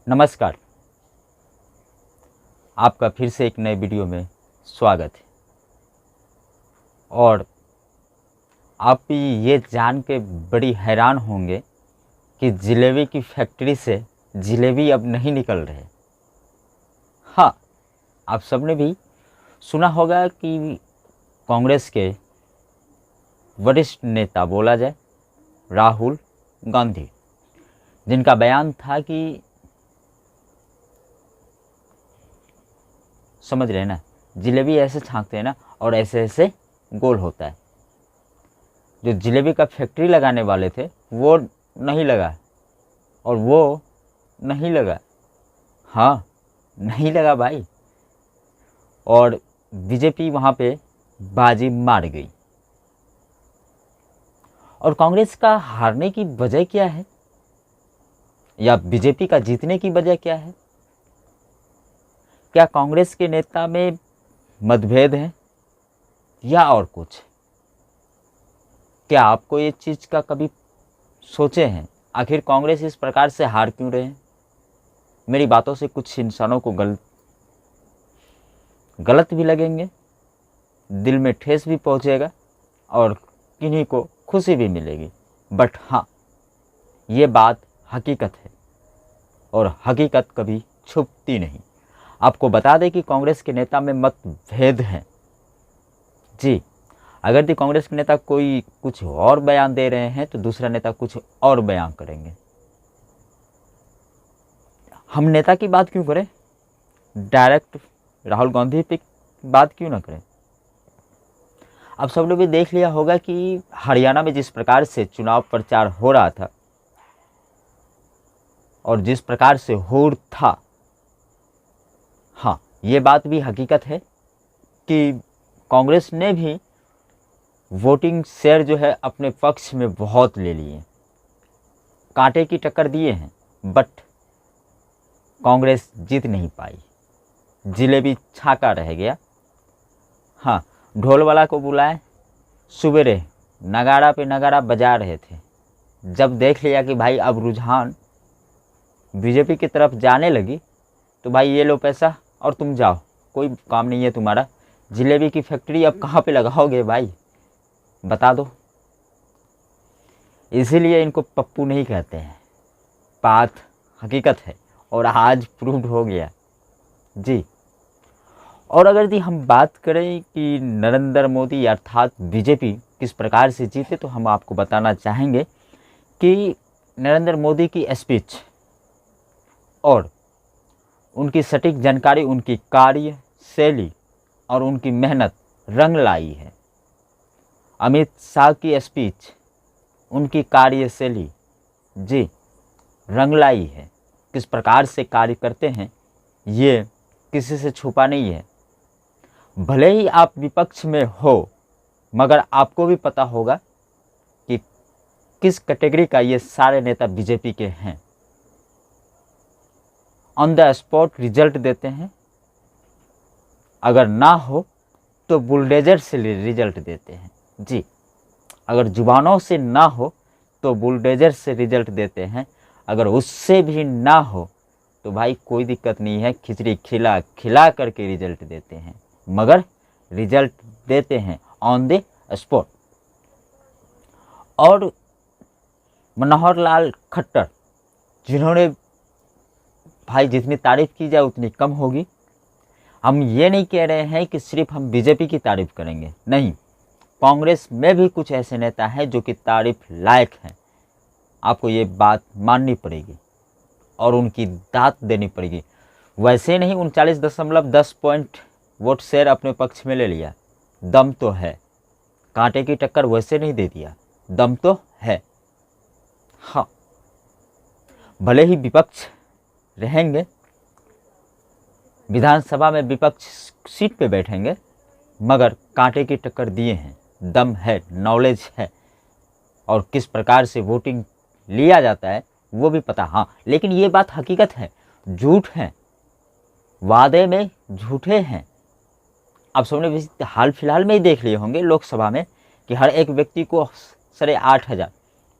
नमस्कार। आपका फिर से एक नए वीडियो में स्वागत है। और आप ये जान के बड़ी हैरान होंगे कि जलेबी की फैक्ट्री से जलेबी अब नहीं निकल रहे। हाँ, आप सबने भी सुना होगा कि कांग्रेस के वरिष्ठ नेता बोला जाए राहुल गांधी, जिनका बयान था कि समझ रहे हैं ना, जलेबी ऐसे छांकते हैं ना और ऐसे ऐसे गोल होता है। जो जलेबी का फैक्ट्री लगाने वाले थे वो नहीं लगा और वो नहीं लगा। हाँ, नहीं लगा भाई। और बीजेपी वहाँ पे बाजी मार गई। और कांग्रेस का हारने की वजह क्या है या बीजेपी का जीतने की वजह क्या है? क्या कांग्रेस के नेता में मतभेद है या और कुछ? क्या आपको ये चीज़ का कभी सोचे हैं आखिर कांग्रेस इस प्रकार से हार क्यों रहे हैं? मेरी बातों से कुछ इंसानों को गलत भी लगेंगे, दिल में ठेस भी पहुंचेगा और किन्हीं को खुशी भी मिलेगी। बट हाँ, ये बात हकीकत है और हकीकत कभी छुपती नहीं। आपको बता दें कि कांग्रेस के नेता में मतभेद हैं। जी, अगर दी कांग्रेस के नेता कोई कुछ और बयान दे रहे हैं तो दूसरा नेता कुछ और बयान करेंगे। हम नेता की बात क्यों करें, डायरेक्ट राहुल गांधी पे बात क्यों ना करें? आप सब लोग भी देख लिया होगा कि हरियाणा में जिस प्रकार से चुनाव प्रचार हो रहा था और जिस प्रकार से होड़ था, हाँ, ये बात भी हकीकत है कि कांग्रेस ने भी वोटिंग शेयर जो है अपने पक्ष में बहुत ले लिए, कांटे की टक्कर दिए हैं, बट कांग्रेस जीत नहीं पाई, जलेबी छाका रह गया। हाँ, ढोल वाला को बुलाए, सुबेरे नगाड़ा पे नगाड़ा बजा रहे थे। जब देख लिया कि भाई अब रुझान बीजेपी की तरफ जाने लगी तो भाई ये लो पैसा और तुम जाओ, कोई काम नहीं है तुम्हारा। जलेबी की फैक्ट्री अब कहाँ पे लगाओगे भाई, बता दो। इसीलिए इनको पप्पू नहीं कहते हैं। बात हकीकत है और आज प्रूव्ड हो गया जी। और अगर यदि हम बात करें कि नरेंद्र मोदी अर्थात बीजेपी किस प्रकार से जीते, तो हम आपको बताना चाहेंगे कि नरेंद्र मोदी की स्पीच और उनकी सटीक जानकारी, उनकी कार्यशैली और उनकी मेहनत रंग लाई है। अमित शाह की स्पीच, उनकी कार्यशैली जी रंग लाई है। किस प्रकार से कार्य करते हैं ये किसी से छुपा नहीं है। भले ही आप विपक्ष में हो, मगर आपको भी पता होगा कि किस कैटेगरी का ये सारे नेता बीजेपी के हैं। ऑन द स्पॉट रिजल्ट देते हैं, अगर ना हो तो बुलडोजर से रिजल्ट देते हैं जी। अगर जुबानों से ना हो तो बुलडोजर से रिजल्ट देते हैं, अगर उससे भी ना हो तो भाई कोई दिक्कत नहीं है, खिचड़ी खिला खिला करके रिजल्ट देते हैं, मगर रिजल्ट देते हैं ऑन द स्पॉट। और मनोहर लाल खट्टर, जिन्होंने भाई जितनी तारीफ़ की जाए उतनी कम होगी। हम ये नहीं कह रहे हैं कि सिर्फ हम बीजेपी की तारीफ़ करेंगे, नहीं, कांग्रेस में भी कुछ ऐसे नेता हैं जो कि तारीफ लायक हैं। आपको ये बात माननी पड़ेगी और उनकी दात देनी पड़ेगी। वैसे नहीं 39.10 पॉइंट वोट शेयर अपने पक्ष में ले लिया, दम तो है। कांटे की टक्कर वैसे नहीं दे दिया, दम तो है। हाँ, भले ही विपक्ष रहेंगे, विधानसभा में विपक्ष सीट पे बैठेंगे, मगर कांटे की टक्कर दिए हैं, दम है, नॉलेज है और किस प्रकार से वोटिंग लिया जाता है वो भी पता। हाँ, लेकिन ये बात हकीकत है, झूठ है, वादे में झूठे हैं। आप सबने भी हाल फिलहाल में ही देख लिए होंगे लोकसभा में कि हर एक व्यक्ति को 8,500,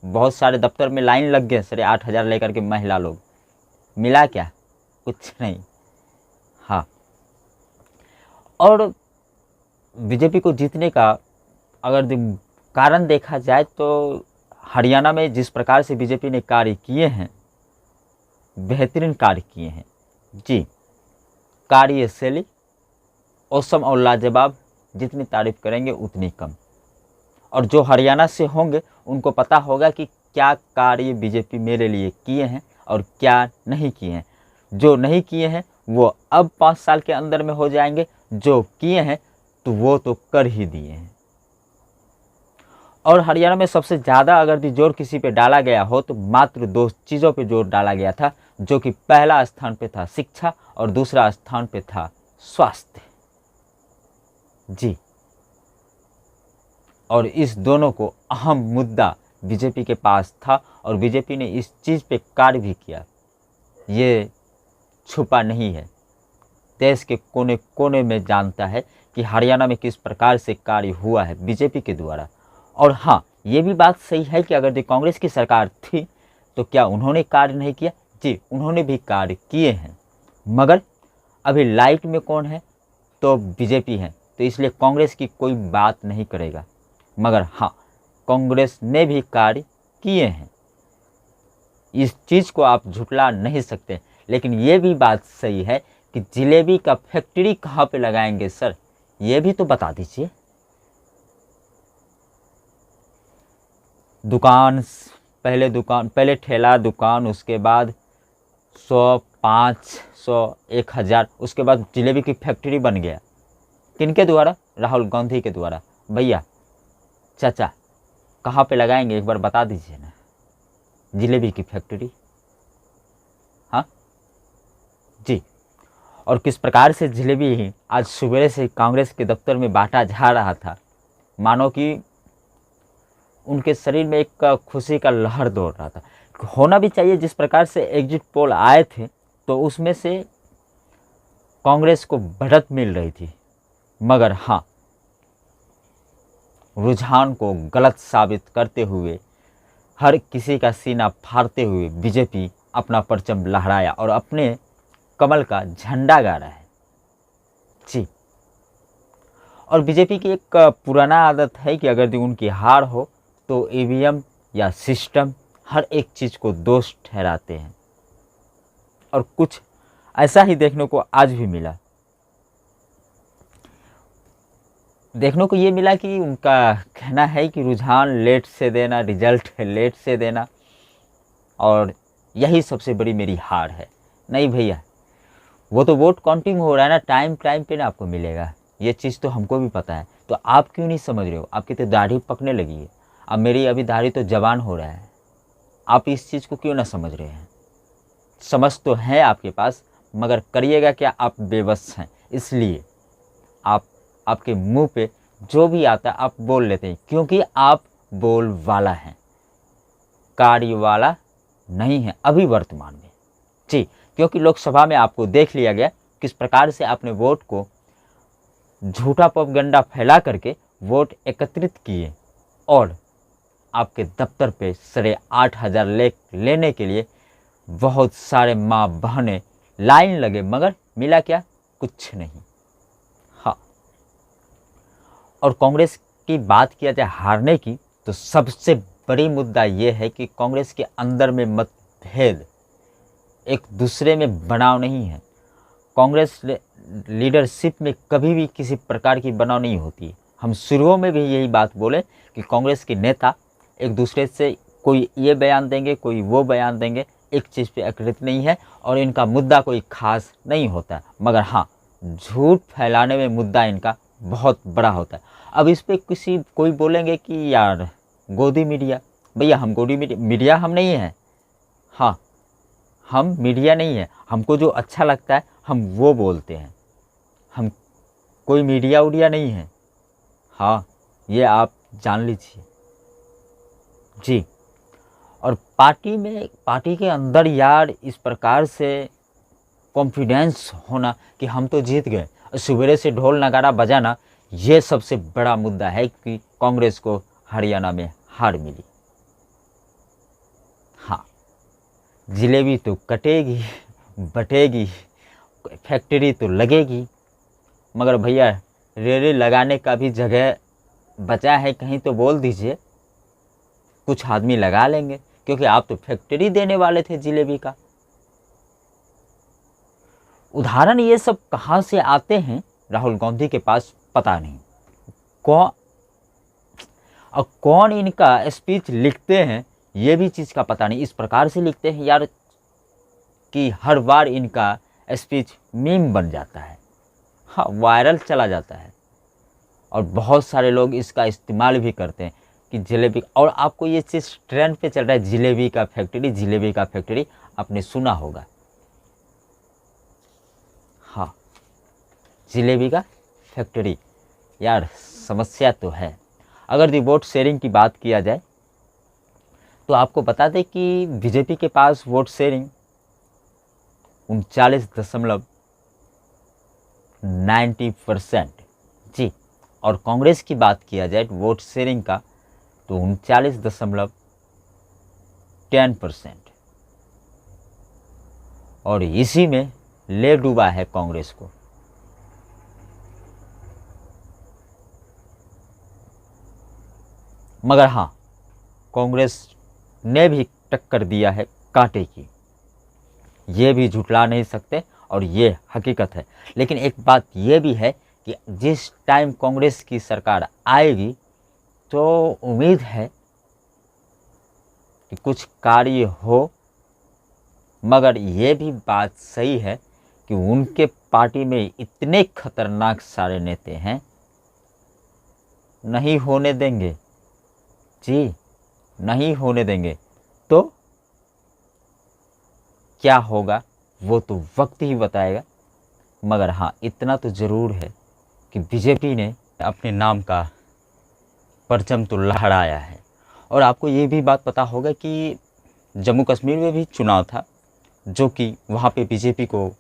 बहुत सारे दफ्तर में लाइन लग गए 8,500 लेकर के महिला लोग। मिला क्या? कुछ नहीं। हाँ, और बीजेपी को जीतने का अगर कारण देखा जाए तो हरियाणा में जिस प्रकार से बीजेपी ने कार्य किए हैं, बेहतरीन कार्य किए हैं जी। कार्यशैली औसम और लाजवाब, जितनी तारीफ करेंगे उतनी कम। और जो हरियाणा से होंगे उनको पता होगा कि क्या कार्य बीजेपी मेरे लिए किए हैं और क्या नहीं किए हैं। जो नहीं किए हैं वो अब 5 साल के अंदर में हो जाएंगे, जो किए हैं तो वो तो कर ही दिए हैं। और हरियाणा में सबसे ज़्यादा अगर भी जोर किसी पे डाला गया हो तो मात्र 2 चीज़ों पे जोर डाला गया था, जो कि पहला स्थान पे था शिक्षा और दूसरा स्थान पे था स्वास्थ्य जी। और इस दोनों को अहम मुद्दा बीजेपी के पास था और बीजेपी ने इस चीज़ पे कार्य भी किया। ये छुपा नहीं है, देश के कोने कोने में जानता है कि हरियाणा में किस प्रकार से कार्य हुआ है बीजेपी के द्वारा। और हाँ, ये भी बात सही है कि अगर जो कांग्रेस की सरकार थी तो क्या उन्होंने कार्य नहीं किया? जी, उन्होंने भी कार्य किए हैं, मगर अभी लाइट में कौन है? तो बीजेपी है, तो इसलिए कांग्रेस की कोई बात नहीं करेगा। मगर हाँ, कांग्रेस ने भी कार्य किए हैं, इस चीज़ को आप झुटला नहीं सकते। लेकिन ये भी बात सही है कि जिलेबी का फैक्ट्री कहाँ पे लगाएंगे सर, ये भी तो बता दीजिए। पहले ठेला दुकान, उसके बाद 100, 500, 1000, उसके बाद जिलेबी की फैक्ट्री बन गया। किनके द्वारा? राहुल गांधी के द्वारा। भैया चाचा, कहाँ पे लगाएंगे एक बार बता दीजिए ना जिलेबी की फैक्ट्री। हाँ जी। और किस प्रकार से जिलेबी आज सुबह से कांग्रेस के दफ्तर में बांटा जा रहा था, मानो कि उनके शरीर में एक खुशी का लहर दौड़ रहा था। होना भी चाहिए। जिस प्रकार से एग्जिट पोल आए थे तो उसमें से कांग्रेस को बढ़त मिल रही थी, मगर हाँ, रुझान को गलत साबित करते हुए, हर किसी का सीना फाड़ते हुए बीजेपी अपना परचम लहराया और अपने कमल का झंडा गाड़ा है जी। और बीजेपी की एक पुराना आदत है कि अगर उनकी हार हो तो ईवीएम या सिस्टम हर एक चीज़ को दोष ठहराते हैं। और कुछ ऐसा ही देखने को आज भी मिला। देखने को ये मिला कि उनका कहना है कि रुझान लेट से देना, रिजल्ट लेट से देना, और यही सबसे बड़ी मेरी हार है। नहीं भैया, वो तो वोट काउंटिंग हो रहा है ना, टाइम टाइम पे ना आपको मिलेगा। ये चीज़ तो हमको भी पता है, तो आप क्यों नहीं समझ रहे हो? आपकी तो दाढ़ी पकने लगी है, अब मेरी अभी दाढ़ी तो जवान हो रहा है। आप इस चीज़ को क्यों ना समझ रहे हैं? समझ तो है आपके पास, मगर करिएगा क्या? आप बेबस हैं, इसलिए आपके मुंह पे जो भी आता है आप बोल लेते हैं, क्योंकि आप बोल वाला हैं, कार्य वाला नहीं है अभी वर्तमान में जी। क्योंकि लोकसभा में आपको देख लिया गया किस प्रकार से आपने वोट को झूठा प्रोपेगेंडा फैला करके वोट एकत्रित किए और आपके दफ्तर पे 8,500 लेने के लिए बहुत सारे माँ बहनें लाइन लगे, मगर मिला क्या? कुछ नहीं। हाँ, और कांग्रेस की बात किया जाए हारने की, तो सबसे बड़ी मुद्दा ये है कि कांग्रेस के अंदर में मतभेद, एक दूसरे में बनाव नहीं है। कांग्रेस लीडरशिप में कभी भी किसी प्रकार की बनाव नहीं होती। हम शुरुओं में भी यही बात बोले कि कांग्रेस के नेता एक दूसरे से कोई ये बयान देंगे, कोई वो बयान देंगे, एक चीज़ पे एकत्रित नहीं है और इनका मुद्दा कोई खास नहीं होता। मगर हाँ, झूठ फैलाने में मुद्दा इनका बहुत बड़ा होता है। अब इस पर कोई बोलेंगे कि यार गोदी मीडिया, भैया हम गोदी मीडिया हम नहीं हैं। हाँ, हम मीडिया नहीं है, हमको जो अच्छा लगता है हम वो बोलते हैं, हम कोई मीडिया उडिया नहीं है। हाँ, ये आप जान लीजिए जी। और पार्टी के अंदर यार इस प्रकार से कॉन्फिडेंस होना कि हम तो जीत गए, सवेरे से ढोल नगाड़ा बजाना, ये सबसे बड़ा मुद्दा है कि कांग्रेस को हरियाणा में हार मिली। हाँ, जलेबी तो कटेगी, बटेगी, फैक्ट्री तो लगेगी, मगर भैया रेड़ी लगाने का भी जगह बचा है कहीं तो बोल दीजिए, कुछ आदमी लगा लेंगे, क्योंकि आप तो फैक्ट्री देने वाले थे जलेबी का। उदाहरण ये सब कहाँ से आते हैं राहुल गांधी के पास पता नहीं। कौन इनका स्पीच लिखते हैं ये भी चीज़ का पता नहीं। इस प्रकार से लिखते हैं यार कि हर बार इनका स्पीच मीम बन जाता है, हाँ वायरल चला जाता है, और बहुत सारे लोग इसका इस्तेमाल भी करते हैं कि जलेबी। और आपको ये चीज़ ट्रेंड पे चल रहा है, जलेबी का फैक्ट्री, जलेबी का फैक्ट्री, आपने सुना होगा। हाँ, जलेबी का फैक्ट्री, यार समस्या तो है। अगर वोट शेयरिंग की बात किया जाए तो आपको बता दें कि बीजेपी के पास वोट शेयरिंग 39.90% जी, और कांग्रेस की बात किया जाए वोट शेयरिंग का तो 39.10%, और इसी में ले डूबा है कांग्रेस को। मगर हाँ, कांग्रेस ने भी टक्कर दिया है कांटे की, ये भी झुठला नहीं सकते और ये हकीकत है। लेकिन एक बात ये भी है कि जिस टाइम कांग्रेस की सरकार आएगी तो उम्मीद है कि कुछ कार्य हो, मगर ये भी बात सही है कि उनके पार्टी में इतने खतरनाक सारे नेता हैं, नहीं होने देंगे जी, नहीं होने देंगे। तो क्या होगा वो तो वक्त ही बताएगा। मगर हाँ, इतना तो ज़रूर है कि बीजेपी ने अपने नाम का परचम तो लहराया है। और आपको ये भी बात पता होगा कि जम्मू कश्मीर में भी चुनाव था, जो कि वहाँ पे बीजेपी को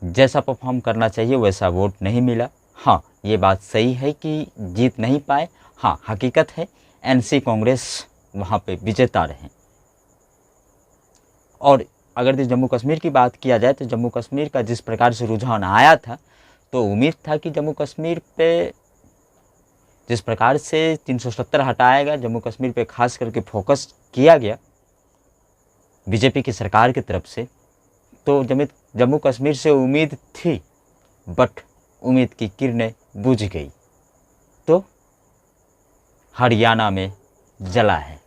जैसा परफॉर्म करना चाहिए वैसा वोट नहीं मिला। हाँ, ये बात सही है कि जीत नहीं पाए। हाँ, हकीकत है एनसी कांग्रेस वहाँ पे विजेता रहे। और अगर जम्मू कश्मीर की बात किया जाए तो जम्मू कश्मीर का जिस प्रकार से रुझान आया था, तो उम्मीद था कि जम्मू कश्मीर पे जिस प्रकार से 370 हटाया गया, जम्मू कश्मीर पे खास करके फोकस किया गया बीजेपी की सरकार की तरफ से, तो जम्मू कश्मीर से उम्मीद थी, बट उम्मीद की किरणें बुझ गई। तो हरियाणा में जला है।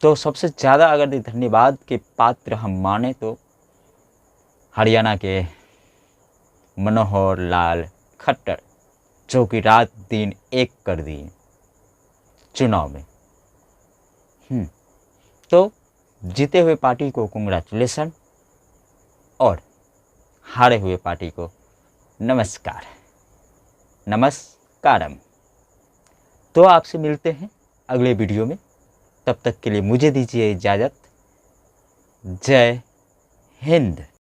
तो सबसे ज़्यादा अगर धन्यवाद के पात्र हम माने तो हरियाणा के मनोहर लाल खट्टर, जो कि रात दिन एक कर दिए चुनाव में। तो जीते हुए पार्टी को कांग्रेचुलेसन और हारे हुए पार्टी को नमस्कारम। तो आपसे मिलते हैं अगले वीडियो में, तब तक के लिए मुझे दीजिए इजाज़त। जय हिंद।